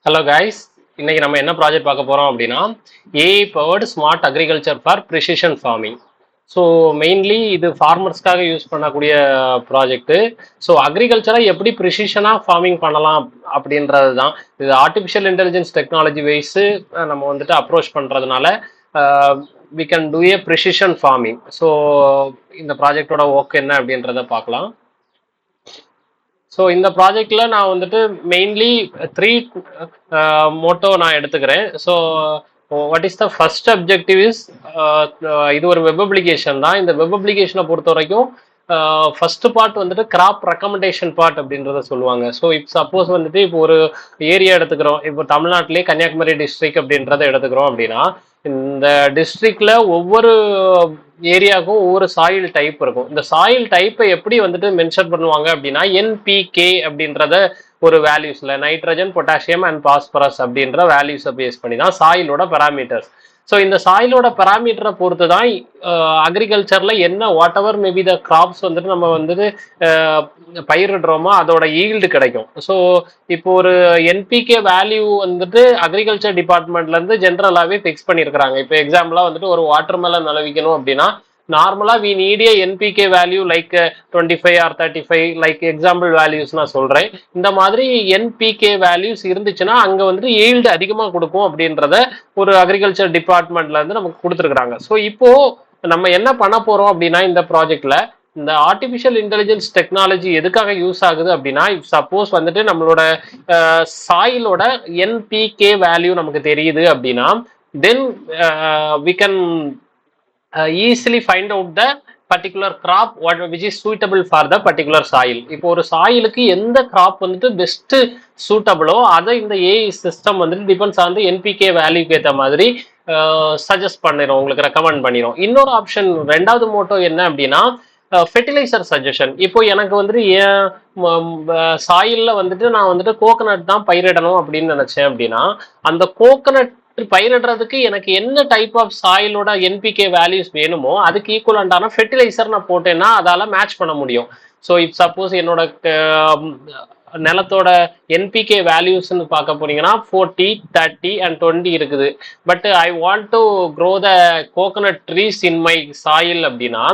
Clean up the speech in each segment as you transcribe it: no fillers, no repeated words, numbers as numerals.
Hello guys, இன்னைக்கு நம்ம என்ன ப்ராஜெக்ட் பார்க்க போறோம் அப்படின்னா AI powered smart agriculture for precision farming. So mainly இது ஃபார்மர்ஸ்க்காக யூஸ் பண்ணக்கூடிய ப்ராஜெக்ட். ஸோ அக்ரிகல்ச்சரை எப்படி ப்ரிசிஷனாக ஃபார்மிங் பண்ணலாம் அப்படின்றது தான். இது ஆர்டிஃபிஷியல் இன்டெலிஜென்ஸ் டெக்னாலஜி வைஸு நம்ம வந்துட்டு அப்ரோச் பண்ணுறதுனால we can do a precision farming. So இந்த ப்ராஜெக்டோட ஒர்க் என்ன அப்படின்றத பார்க்கலாம். ஸோ இந்த ப்ராஜெக்ட்ல நான் வந்துட்டு மெயின்லி த்ரீ மோட்டோ நான் எடுத்துக்கிறேன். So what is the first objective is, இது ஒரு வெப் அப்ளிகேஷன் தான். இந்த வெப் அப்ளிகேஷனை பொறுத்த வரைக்கும் ஃபர்ஸ்ட் பார்ட் வந்துட்டு கிராப் ரெக்கமெண்டேஷன் பார்ட் அப்படின்றத சொல்லுவாங்க. ஸோ இப்போ சப்போஸ் வந்துட்டு இப்போ ஒரு ஏரியா எடுத்துக்கிறோம், இப்போ தமிழ்நாட்டிலே கன்னியாகுமரி டிஸ்ட்ரிக்ட் அப்படின்றத எடுத்துக்கிறோம் அப்படின்னா, இந்த டிஸ்ட்ரிக்ட்ல ஒவ்வொரு ஏரியாவுக்கும் ஒவ்வொரு சாயில் டைப் இருக்கும். இந்த சாயில் டைப்பை எப்படி வந்துட்டு மென்ஷன் பண்ணுவாங்க அப்படின்னா, என்பிகே அப்படின்றத ஒரு வேல்யூஸ்ல நைட்ரஜன், பொட்டாசியம் அண்ட் பாஸ்பரஸ் அப்படின்ற வேல்யூஸை பேஸ் பண்ணி தான் சாயிலோட பெராமீட்டர்ஸ். ஸோ இந்த சாயிலோட பெராமீட்டரை பொறுத்து தான் அக்ரிகல்ச்சர்ல என்ன what ever maybe the graphs வந்துட்டு நம்ம வந்துட்டு பயிரிடுறோமோ அதோட ஈல்டு கிடைக்கும். ஸோ இப்போ ஒரு என்பிகே வேல்யூ வந்துட்டு அக்ரிகல்ச்சர் டிபார்ட்மெண்ட்ல இருந்து ஜென்ரலாகவே ஃபிக்ஸ் பண்ணியிருக்கிறாங்க. இப்போ எக்ஸாம்பிளா வந்துட்டு ஒரு வாட்டர் மெலன் விளைவிக்கணும் அப்படின்னா நார்மலா we need a NPK value like 25 or 35 like example values நான் சொல்றேன். இந்த மாதிரி என்பிகே வேல்யூஸ் இருந்துச்சுன்னா அங்க வந்துட்டு ஈல்டு அதிகமா கொடுக்கும் அப்படின்றத ஒரு அக்ரிகல்ச்சர் டிபார்ட்மெண்ட்ல இருந்து நமக்கு கொடுத்துருக்காங்க. ஸோ இப்போ நம்ம என்ன பண்ண போறோம் அப்படின்னா, இந்த ப்ராஜெக்ட்ல இந்த ஆர்டிஃபிஷியல் இன்டெலிஜென்ஸ் டெக்னாலஜி எதுக்காக யூஸ் ஆகுது அப்படின்னா, சப்போஸ் வந்துட்டு நம்மளோட சாயிலோட என்பிகே வேல்யூ நமக்கு தெரியுது அப்படின்னா, then we can easily find out the particular crop which is suitable for the particular soil. இப்போ ஒரு சாயிலுக்கு எந்த கிராப் வந்துட்டு பெஸ்ட் சூட்டபிளோ அதை இந்த ஏஐ சிஸ்டம் வந்துட்டு டிபெண்ட்ஸ் ஆன் என்பிகே வேல்யூக்கு ஏற்ற மாதிரி சஜஸ்ட் பண்ணிடும், உங்களுக்கு ரெக்கமெண்ட் பண்ணிடும். இன்னொரு ஆப்ஷன் ரெண்டாவது மோட்டோ என்ன அப்படின்னா, ஃபெர்டிலைசர் சஜஷன். இப்போ எனக்கு வந்துட்டு ஏன் சாயில்ல வந்துட்டு நான் வந்துட்டு கோகனட் தான் பயிரிடணும் அப்படின்னு நினைச்சேன் அப்படின்னா, அந்த கோகனட் பயிரிடுறதுக்கு எனக்கு என்ன டைப் ஆஃப் சாயிலோட என்பிகே வேல்யூஸ் வேணுமோ அதுக்கு ஈக்குவலண்டான ஃபெர்டிலைசர் நான் போட்டேன்னா அதால மேட்ச் பண்ண முடியும். ஸோ இப் சப்போஸ் என்னோட நிலத்தோட என்பிகே வேல்யூஸ்ன்னு பார்க்க போனீங்கன்னா 40, 30 அண்ட் 20 இருக்குது. But I want to grow the coconut trees in my soil அப்படின்னா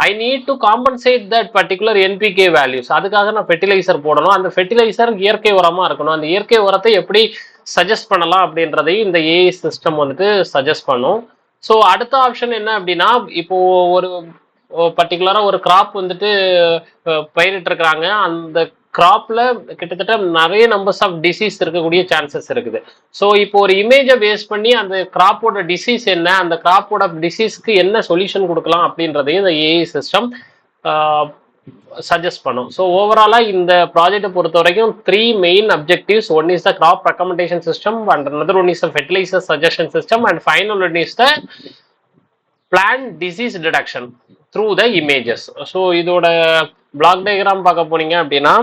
I need to compensate that particular NPK values. அதுக்காக நான் ஃபெர்டிலைசர் போடணும். அந்த ஃபெர்டிலைசர் இயற்கை உரமா இருக்கணும். அந்த இயற்கை உரத்தை எப்படி சஜஸ்ட் பண்ணலாம் அப்படின்றதையும் இந்த ஏஐ சிஸ்டம் வந்துட்டு சஜஸ்ட் பண்ணும். ஸோ அடுத்த ஆப்ஷன் என்ன அப்படின்னா, இப்போ ஒரு பர்டிகுலரா ஒரு கிராப் வந்துட்டு பயிரிட்டு இருக்கிறாங்க. அந்த கிராப்ல கிட்டத்தட்ட நிறைய நம்பர்ஸ் ஆஃப் டிசீஸ் இருக்கக்கூடிய சான்சஸ் இருக்குது. ஸோ இப்போ ஒரு இமேஜை பேஸ் பண்ணி அந்த கிராப்போட டிசீஸ் என்ன, அந்த கிராப்போட டிசீஸ்க்கு என்ன சொல்யூஷன் கொடுக்கலாம் அப்படின்றதையும் இந்த ஏஐ சிஸ்டம் சஜஸ்ட் பண்ணும். ஸோ ஓவராலா இந்த ப்ராஜெக்டை பொறுத்த வரைக்கும் 3 main objectives. One is the crop recommendation system, and another one is the fertilizer suggestion system, and final one is the plant disease detection through the images. So இதோட block diagram பார்க்க போனீங்க அப்படின்னா,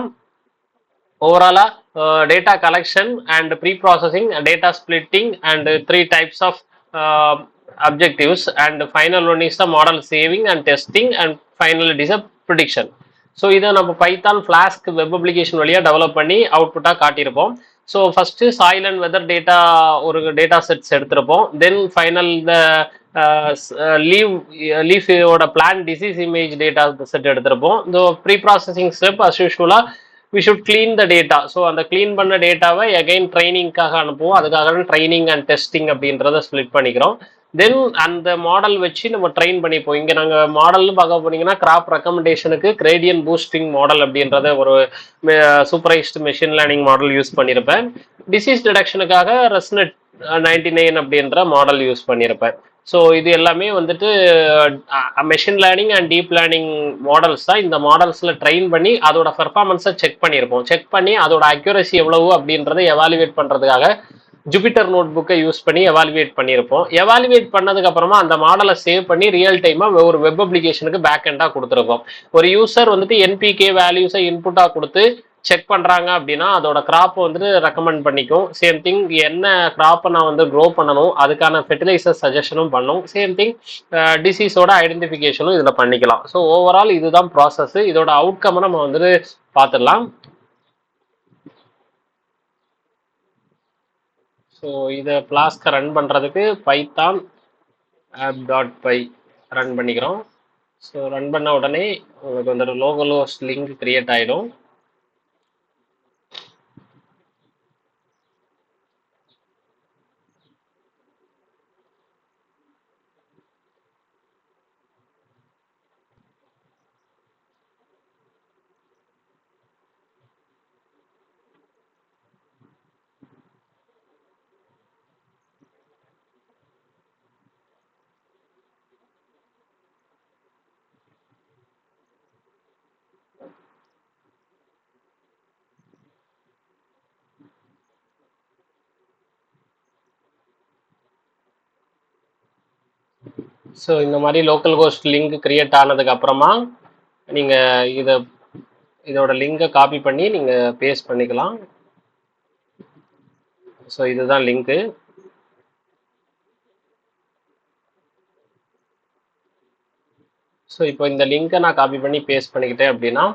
ஓவராலா data collection and pre processing, data splitting and 3 types of objectives, and final one is the model saving and testing, and finally it is a prediction. So இதை நம்ம Python Flask web application வழியாக develop பண்ணி அவுட்புட்டாக காட்டியிருப்போம். So first soil and weather data ஒரு data sets எடுத்திருப்போம். Then final the லீஃபோட plant disease image data set எடுத்திருப்போம். இந்த ப்ரீ ப்ராசஸிங் ஸ்டெப் அஸ் யூஷுவலா we should clean the data. So அந்த கிளீன் பண்ண டேட்டாவை அகைன் ட்ரைனிங்காக அனுப்புவோம். அதுக்காக ட்ரைனிங் அண்ட் டெஸ்டிங் அப்படின்றத ஸ்பிளிட் பண்ணிக்கிறோம். தென் அந்த மாடல் வச்சு நம்ம ட்ரெயின் பண்ணிப்போம். இங்கே நாங்கள் மாடல்னு பார்க்க போனீங்கன்னா, கிராப் ரெக்கமெண்டேஷனுக்கு கிரேடியன்ட் பூஸ்டிங் மாடல் அப்படின்றத ஒரு சூப்பரைஸ்டு மெஷின் லேர்னிங் மாடல் யூஸ் பண்ணியிருப்பேன். டிசீஸ் டிடெக்ஷனுக்காக ரெஸ்னெட் 99 அப்படின்ற மாடல் யூஸ் பண்ணியிருப்பேன். ஸோ இது எல்லாமே வந்துட்டு machine learning and deep learning models தான். இந்த மாடல்ஸில் ட்ரெயின் பண்ணி அதோட பெர்ஃபார்மன்ஸை செக் பண்ணியிருப்போம். செக் பண்ணி அதோட அக்யூரசி எவ்வளவு அப்படின்றத எவாலுவேட் பண்ணுறதுக்காக ஜூபிட்டர் நோட் புக்கை யூஸ் பண்ணி எவாலுவேட் பண்ணியிருப்போம். எவாலுவேட் பண்ணதுக்கு அப்புறமா அந்த மாடலை சேவ் பண்ணி ரியல் டைமா ஒரு வெப் அப்ளிகேஷனுக்கு பேக் எண்டா கொடுத்துருக்கோம். ஒரு யூசர் வந்துட்டு என்பிகே வேல்யூஸை இன்புட்டா கொடுத்து செக் பண்றாங்க அப்படின்னா அதோட கிராப்பை வந்துட்டு ரெக்கமெண்ட் பண்ணிக்கும். சேம் திங் என்ன கிராப்பை நான் வந்து க்ரோ பண்ணணும் அதுக்கான ஃபெர்டிலைசர் சஜஷனும் பண்ணும். சேம் திங் டிசீஸோட ஐடென்டிஃபிகேஷனும் இதில் பண்ணிக்கலாம். ஸோ ஓவரால் இதுதான் ப்ராசஸ். இதோட அவுட்கம் நம்ம வந்துட்டு பார்த்துடலாம். ஸோ இதை ஃப்ளாஸ்கை ரன் பண்ணுறதுக்கு பைத்தான் app.py ரன் பண்ணிக்கிறோம். ஸோ ரன் பண்ண உடனே உங்களுக்கு வந்து லோக்கல் ஹோஸ்ட் லிங்க் கிரியேட் ஆகிடும். ஸோ இந்த மாதிரி லோக்கல் ஹோஸ்ட் லிங்க் கிரியேட் ஆனதுக்கு அப்புறமா நீங்கள் இதோட லிங்கை காப்பி பண்ணி நீங்கள் பேஸ்ட் பண்ணிக்கலாம். ஸோ இதுதான் லிங்க்கு. ஸோ இப்போ இந்த லிங்கை நான் காப்பி பண்ணி பேஸ்ட் பண்ணிக்கிட்டேன் அப்படின்னா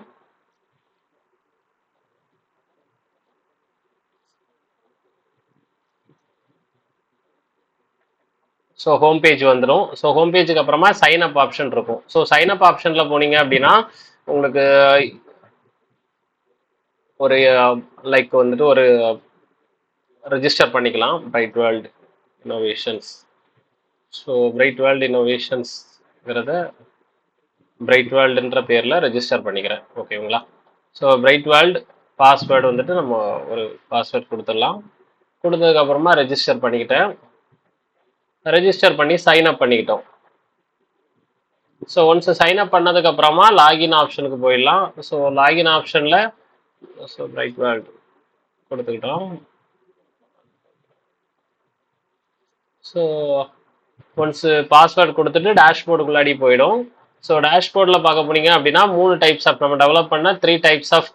ஸோ ஹோம் பேஜ் வந்துடும். ஸோ ஹோம் பேஜுக்கு அப்புறமா சைன் அப் ஆப்ஷன் இருக்கும். ஸோ சைன் அப் ஆப்ஷனில் போனீங்க அப்படின்னா உங்களுக்கு ஒரு லைக் வந்துட்டு ஒரு ரெஜிஸ்டர் பண்ணிக்கலாம் bright world innovations. So bright world இன்னோவேஷன்ஸ்ங்கிறத பிரைட் வேர்ல்டுன்ற பேரில் ரெஜிஸ்டர் பண்ணிக்கிறேன். ஓகேங்களா? ஸோ பிரைட் வேர்ல்டு பாஸ்வேர்டு வந்துட்டு நம்ம ஒரு பாஸ்வேர்ட் கொடுத்துடலாம். கொடுத்ததுக்கப்புறமா ரெஜிஸ்டர் பண்ணிக்கிட்டேன். ரெஜிஸ்டர் பண்ணி சைன் அப் பண்ணிக்கிட்டோம். ஸோ ஒன்ஸ் சைன் அப் பண்ணதுக்கப்புறமா லாகின் ஆப்ஷனுக்கு போயிடலாம். ஸோ லாகின் ஆப்ஷனில் ஸோ பிரைட் வேர்ல்டு கொடுத்துக்கிட்டோம். ஸோ ஒன்ஸ் பாஸ்வேர்டு கொடுத்துட்டு டேஷ்போர்டுக்குள்ளாடி போயிடும். ஸோ டேஷ்போர்டில் பார்க்க போனீங்க அப்படின்னா 3 டைப்ஸ் ஆஃப் நம்ம டெவலப் பண்ண 3 டைப்ஸ் ஆஃப்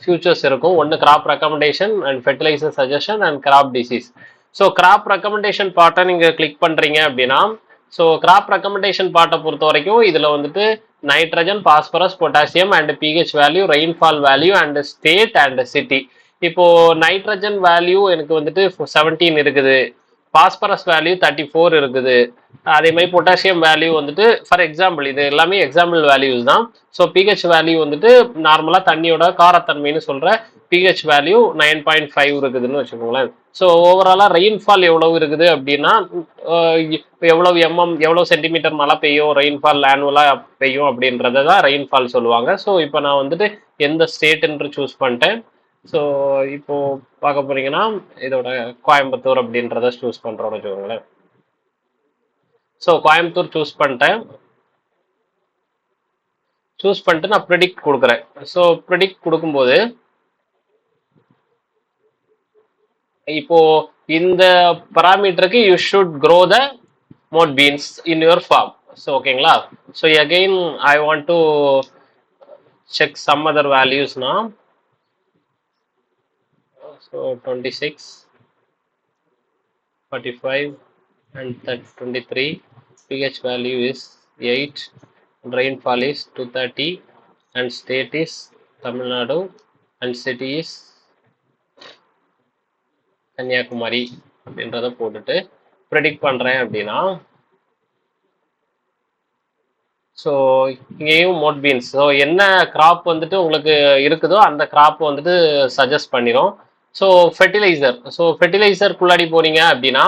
ஃபியூச்சர்ஸ் இருக்கும். ஒன்று crop recommendation and fertiliser suggestion and crop disease. So crop recommendation பார்ட்டை நீங்கள் கிளிக் பண்ணுறீங்க அப்படின்னா ஸோ கிராப் ரெக்கமெண்டேஷன் பார்ட்டை பொறுத்த வரைக்கும் இதில் வந்துட்டு nitrogen, phosphorus, potassium and pH value, rainfall value and state and city. இப்போ நைட்ரஜன் வேல்யூ எனக்கு வந்துட்டு 17 இருக்குது, பாஸ்பரஸ் வேல்யூ 34 இருக்குது, அதே மாதிரி பொட்டாசியம் வேல்யூ வந்துட்டு ஃபார் எக்ஸாம்பிள் இது எல்லாமே எக்ஸாம்பிள் வேல்யூஸ் தான். ஸோ பிஹெச் வேல்யூ வந்துட்டு நார்மலாக தண்ணியோட காரத்தன்மைன்னு சொல்கிற பிஹெச் வேல்யூ 9.5 இருக்குதுன்னு வச்சுக்கோங்களேன். ஸோ ஓவராலாக ரெயின்ஃபால் எவ்வளவு இருக்குது அப்படின்னா எவ்வளவு எவ்வளவு சென்டிமீட்டர் மழை பெய்யும், ரெயின்ஃபால் ஆனுவலாக பெய்யும் அப்படின்றத தான் ரெயின்ஃபால் சொல்லுவாங்க. ஸோ இப்போ நான் வந்துட்டு எந்த ஸ்டேட்டுன்று சூஸ் பண்ணிட்டேன். ஸோ இப்போ பார்க்க போறீங்கன்னா இதோட கோயம்புத்தூர் அப்படின்றத சூஸ் பண்றோம்னு வச்சுக்கோங்களேன். ஸோ கோயம்புத்தூர் சூஸ் பண்ணிட்டு நான் ப்ரெடிக்ட் கொடுக்குறேன். ஸோ ப்ரெடிக்ட் கொடுக்கும்போது இப்போ இந்த பராமீட்டருக்கு you should grow the moth beans in your farm. So ஓகேங்களா? So again I want to check some other வேல்யூஸ்னா so 26, 45 and 23. pH value is 8, rainfall is 230 and state is Tamil Nadu and city is Kanniyakumari அப்படின்றத போட்டுட்டு predict பண்ணுறேன் அப்படின்னா so இங்கேயும் moth beans so என்ன crop வந்துட்டு உங்களுக்கு இருக்குதோ அந்த கிராப் வந்துட்டு சஜஸ்ட் பண்ணிடும். ஸோ ஃபெர்டிலைசருக்குள்ளாடி போனீங்க அப்படின்னா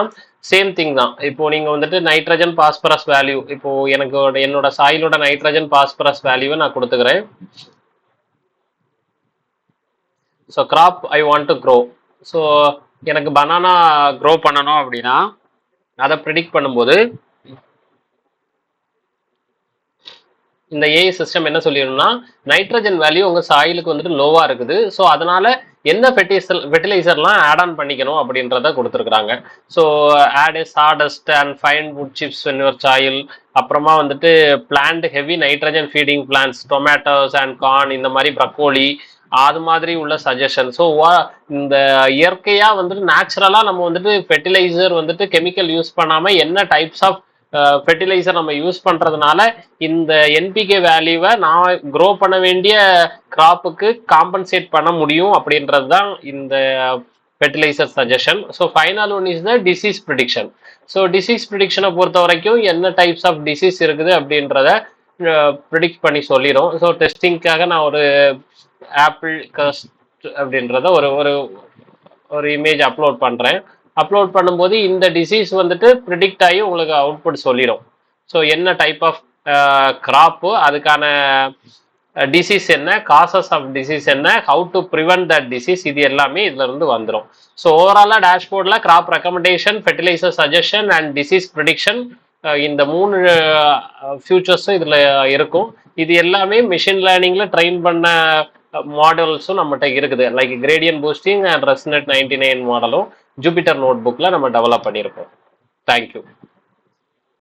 சேம் திங் தான். இப்போ நீங்கள் வந்துட்டு நைட்ரஜன், பாஸ்பரஸ் வேல்யூ இப்போ எனக்கு என்னோட சாயிலோட நைட்ரஜன், பாஸ்பரஸ் வேல்யூவை நான் கொடுத்துக்கிறேன். So crop I want to grow. So எனக்கு பனானா க்ரோ பண்ணணும் அப்படின்னா அதை ப்ரிடிக்ட் பண்ணும்போது இந்த ஏஐ சிஸ்டம் என்ன சொல்லிடணும்னா நைட்ரஜன் வேல்யூ உங்கள் சாயிலுக்கு வந்துட்டு லோவாக இருக்குது. ஸோ அதனால என்ன ஃபெர்டிலைசர்லாம் ஆட் ஆன் பண்ணிக்கணும் அப்படின்றத கொடுத்துருக்குறாங்க. So add sawdust and fine wood chips in your soil. அப்புறமா வந்துட்டு plant heavy nitrogen feeding plants, tomatoes and corn, இந்த மாதிரி ப்ரக்கோலி, அது மாதிரி உள்ள சஜஷன். ஸோ இந்த இயற்கையாக வந்துட்டு நேச்சுரலாக நம்ம வந்துட்டு ஃபெர்டிலைசர் வந்துட்டு கெமிக்கல் யூஸ் பண்ணாமல் என்ன டைப்ஸ் ஆஃப் ஃபெர்டிலைசர் நம்ம யூஸ் பண்ணுறதுனால இந்த என்பிகே வேல்யூவை நான் க்ரோ பண்ண வேண்டிய கிராப்புக்கு காம்பன்சேட் பண்ண முடியும் அப்படின்றது தான் இந்த fertiliser suggestion. So final one is the disease prediction. So disease ப்ரிடிக்ஷனை பொறுத்த வரைக்கும் என்ன டைப்ஸ் ஆஃப் டிசீஸ் இருக்குது அப்படின்றத ப்ரிடிக்ட் பண்ணி சொல்லிடும். ஸோ டெஸ்டிங்காக நான் ஒரு ஆப்பிள் கஸ்ட் அப்படின்றத ஒரு ஒரு ஒரு இமேஜ் அப்லோட் பண்ணுறேன். அப்லோட் பண்ணும்போது இந்த டிசீஸ் வந்துட்டு ப்ரிடிக்ட் ஆகி உங்களுக்கு அவுட்புட் சொல்லிடும். ஸோ என்ன டைப் ஆஃப் கிராப்பு, அதுக்கான டிசீஸ் என்ன, காசஸ் ஆஃப் டிசீஸ் என்ன, how to prevent that disease, இது எல்லாமே இதுல இருந்து வந்துடும். ஸோ ஓவராலாக டேஷ்போர்டில் crop recommendation, fertiliser suggestion and disease prediction, இந்த 3 ஃபியூச்சர்ஸும் இதில் இருக்கும். இது எல்லாமே மிஷின் லேர்னிங்கில் ட்ரெயின் பண்ண மாடல்ஸும் நம்மகிட்ட இருக்குது. லைக் கிரேடியன்ட் பூஸ்டிங் அண்ட் ரெஸ்னெட் 99 மாடலும் ஜூபிட்டர் நோட் புக்கில் நம்ம டெவலப் பண்ணியிருக்கோம். தேங்க்யூ.